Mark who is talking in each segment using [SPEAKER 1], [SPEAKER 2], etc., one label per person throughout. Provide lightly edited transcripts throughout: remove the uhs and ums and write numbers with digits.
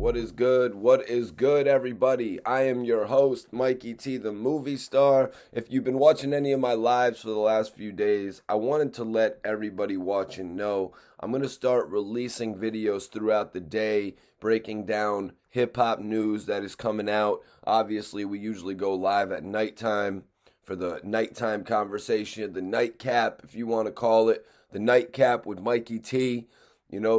[SPEAKER 1] What is good? What is good, everybody? I am your host, Mikey T, the movie star. If you've been watching any of my lives for the last few days, I wanted to let everybody watching know I'm going to start releasing videos throughout the day, breaking down hip hop news that is coming out. Obviously, we usually go live at nighttime for the nighttime conversation, the nightcap, if you want to call it, the nightcap with Mikey T.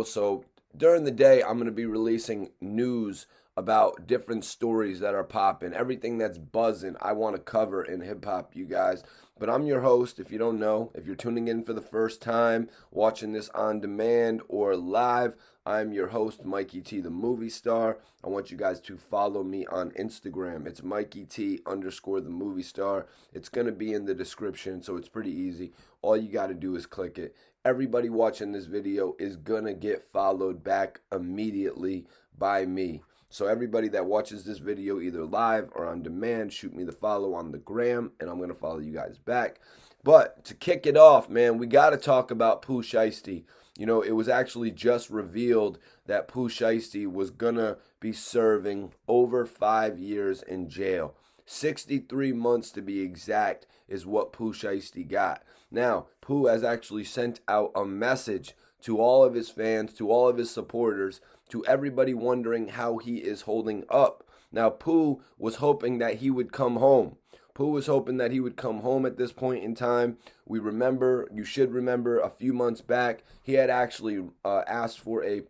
[SPEAKER 1] So during the day, I'm going to be releasing news about different stories that are popping, everything that's buzzing. I want to cover in hip hop, you guys. But I'm your host. If you don't know, if you're tuning in for the first time, watching this on demand or live, I'm your host, Mikey T, the movie star. I want you guys to follow me on Instagram. It's Mikey T _ the movie star. It's going to be in the description, so it's pretty easy. All you got to do is click it. Everybody watching this video is going to get followed back immediately by me. So everybody that watches this video either live or on demand, shoot me the follow on the gram, and I'm going to follow you guys back. But to kick it off, man, we got to talk about Pooh Shiesty. It was actually just revealed that Pooh Shiesty was going to be serving over 5 years in jail. 63 months to be exact is what Pooh Shiesty got. Now, Pooh has actually sent out a message to all of his fans, to all of his supporters, to everybody wondering how he is holding up. Now, Pooh was hoping that he would come home. Pooh was hoping that he would come home at this point in time. You should remember a few months back, he had actually asked for a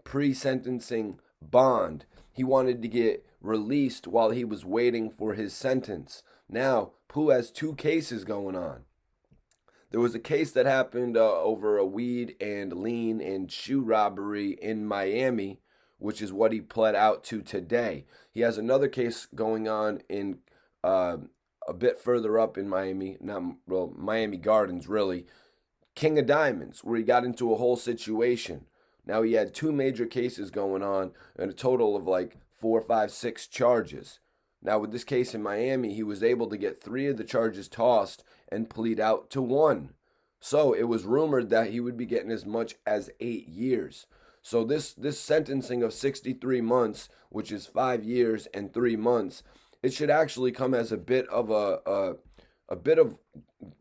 [SPEAKER 1] pre-sentencing bond. He wanted to get released while he was waiting for his sentence. Now, Pooh has two cases going on. There was a case that happened over a weed and lean and shoe robbery in Miami, which is what he pled out to today. He has another case going on in a bit further up in Miami, Miami Gardens, really, King of Diamonds, where he got into a whole situation. Now he had two major cases going on and a total of like 4, 5, 6 charges. Now with this case in Miami, he was able to get 3 of the charges tossed and plead out to 1. So it was rumored that he would be getting as much as 8 years. So this sentencing of 63 months, which is 5 years and 3 months, it should actually come as a bit of a bit of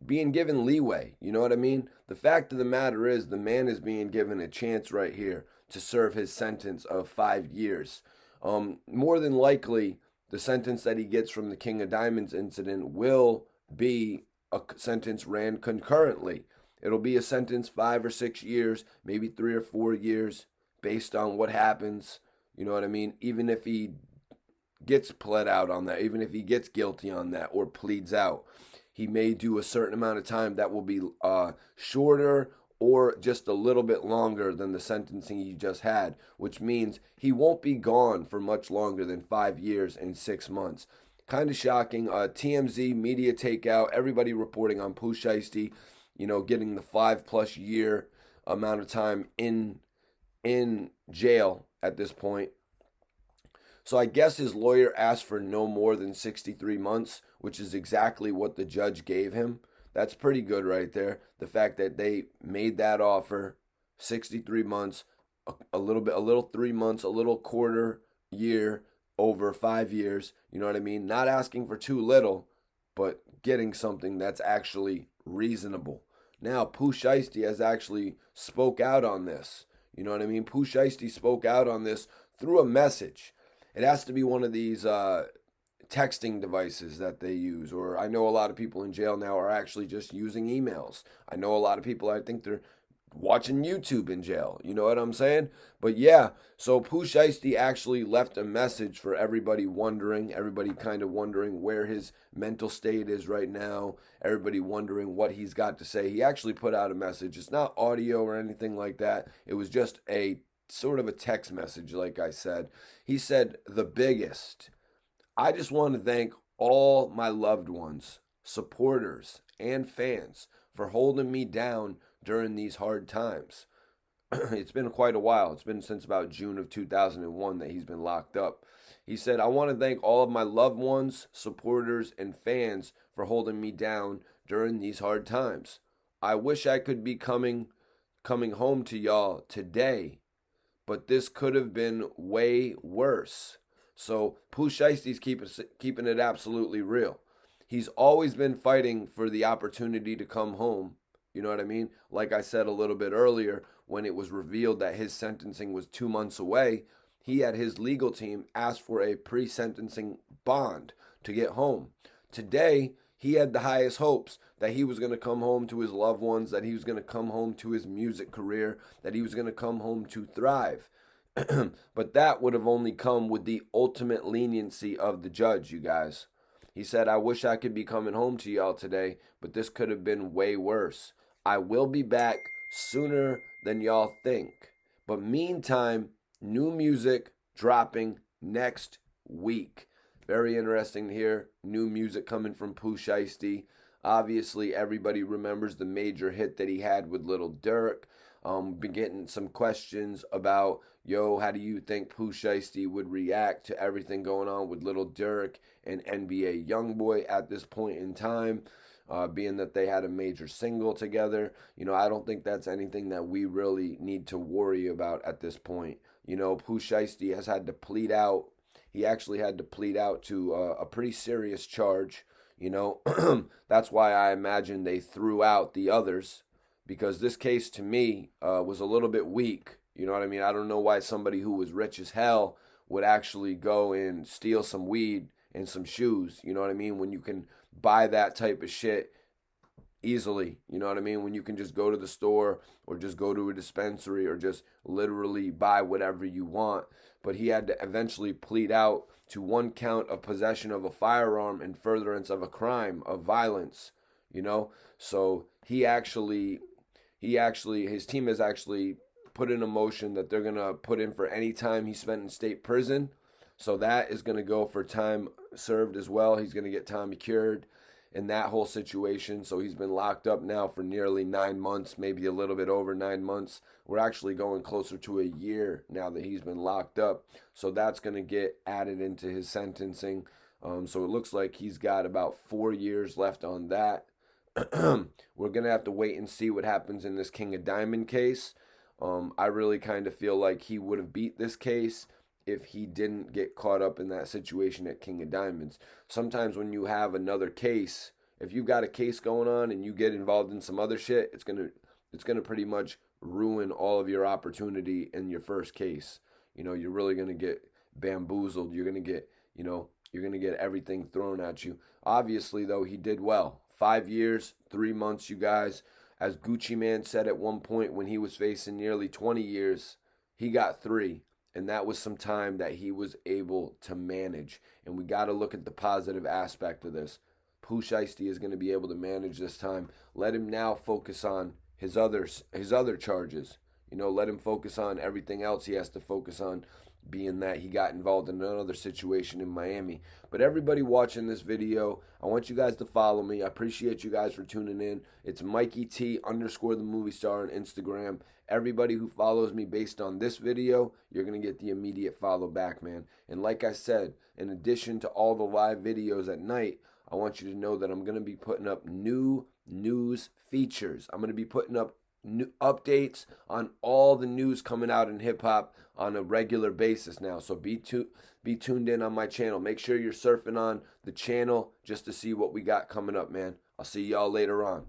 [SPEAKER 1] being given leeway. You know what I mean? The fact of the matter is the man is being given a chance right here to serve his sentence of 5 years. More than likely, the sentence that he gets from the King of Diamonds incident will be a sentence ran concurrently. It'll be a sentence 5 or 6 years, maybe 3 or 4 years, based on what happens. You know what I mean? Even if he gets pled out on that, even if he gets guilty on that or pleads out, he may do a certain amount of time that will be shorter or just a little bit longer than the sentencing he just had, which means he won't be gone for much longer than 5 years and 6 months. Kind of shocking. TMZ, media takeout, everybody reporting on Pooh Shiesty, getting the 5+ year amount of time in jail at this point. So I guess his lawyer asked for no more than 63 months, which is exactly what the judge gave him. That's pretty good right there. The fact that they made that offer, 63 months, a little 3 months, a little quarter year over 5 years. You know what I mean? Not asking for too little, but getting something that's actually reasonable. Now, Pooh Shiesty has actually spoke out on this. You know what I mean? Pooh Shiesty spoke out on this through a message. It has to be one of these texting devices that they use, or I know a lot of people in jail now are actually just using emails. I know a lot of people, I think they're watching YouTube in jail. You know what I'm saying? But yeah, so Pooh Shiesty actually left a message for everybody kind of wondering where his mental state is right now, everybody wondering what he's got to say. He actually put out a message. It's not audio or anything like that. It was just a sort of a text message, like I said. He said, "The biggest. I just want to thank all my loved ones, supporters, and fans for holding me down during these hard times." It's been quite a while. It's been since about June of 2001 that he's been locked up. He said, "I want to thank all of my loved ones, supporters, and fans for holding me down during these hard times. I wish I could be coming home to y'all today, but this could have been way worse. So Pooh Shiesty's keeping it absolutely real. He's always been fighting for the opportunity to come home. You know what I mean? Like I said a little bit earlier, when it was revealed that his sentencing was 2 months away, he had his legal team ask for a pre-sentencing bond to get home. Today, he had the highest hopes that he was going to come home to his loved ones, that he was going to come home to his music career, that he was going to come home to thrive. But that would have only come with the ultimate leniency of the judge, you guys. He said, I wish I could be coming home to y'all today, but this could have been way worse. I will be back sooner than y'all think. But meantime, new music dropping next week. Very interesting to hear new music coming from Pooh Shiesty. Obviously, everybody remembers the major hit that he had with Lil Durk. Been getting some questions about, how do you think Pooh Shiesty would react to everything going on with Lil Durk and NBA YoungBoy at this point in time, being that they had a major single together. I don't think that's anything that we really need to worry about at this point. Pooh Shiesty has had to plead out. He actually had to plead out to a pretty serious charge. That's why I imagine they threw out the others, because this case to me was a little bit weak. You know what I mean? I don't know why somebody who was rich as hell would actually go and steal some weed and some shoes. You know what I mean? When you can buy that type of shit easily. You know what I mean? When you can just go to the store or just go to a dispensary or just literally buy whatever you want. But he had to eventually plead out to 1 count of possession of a firearm and furtherance of a crime of violence. So his team has actually put in a motion that they're going to put in for any time he spent in state prison. So that is going to go for time served as well. He's going to get time cured in that whole situation. So he's been locked up now for nearly 9 months, maybe a little bit over 9 months. We're actually going closer to a year now that he's been locked up. So that's going to get added into his sentencing. So it looks like he's got about 4 years left on that. We're going to have to wait and see what happens in this King of Diamond case. I really kind of feel like he would have beat this case if he didn't get caught up in that situation at King of Diamonds. Sometimes when you have another case, if you've got a case going on and you get involved in some other shit, it's gonna pretty much ruin all of your opportunity in your first case. You're really gonna get bamboozled. You're gonna get everything thrown at you. Obviously, though, he did well. 5 years, 3 months, you guys. As Gucci Mane said at one point when he was facing nearly 20 years, he got 3. And that was some time that he was able to manage. And we got to look at the positive aspect of this. Pooh Shiesty is going to be able to manage this time. Let him now focus on his other charges. Let him focus on everything else he has to focus on, being that he got involved in another situation in Miami. But everybody watching this video, I want you guys to follow me. I appreciate you guys for tuning in. It's Mikey T _ the movie star on Instagram. Everybody who follows me based on this video, you're going to get the immediate follow back, man. And like I said, in addition to all the live videos at night, I want you to know that I'm going to be putting up new news features. I'm going to be putting up new updates on all the news coming out in hip-hop on a regular basis now. So be tuned in on my channel. Make sure you're surfing on the channel just to see what we got coming up, man. I'll see y'all later on.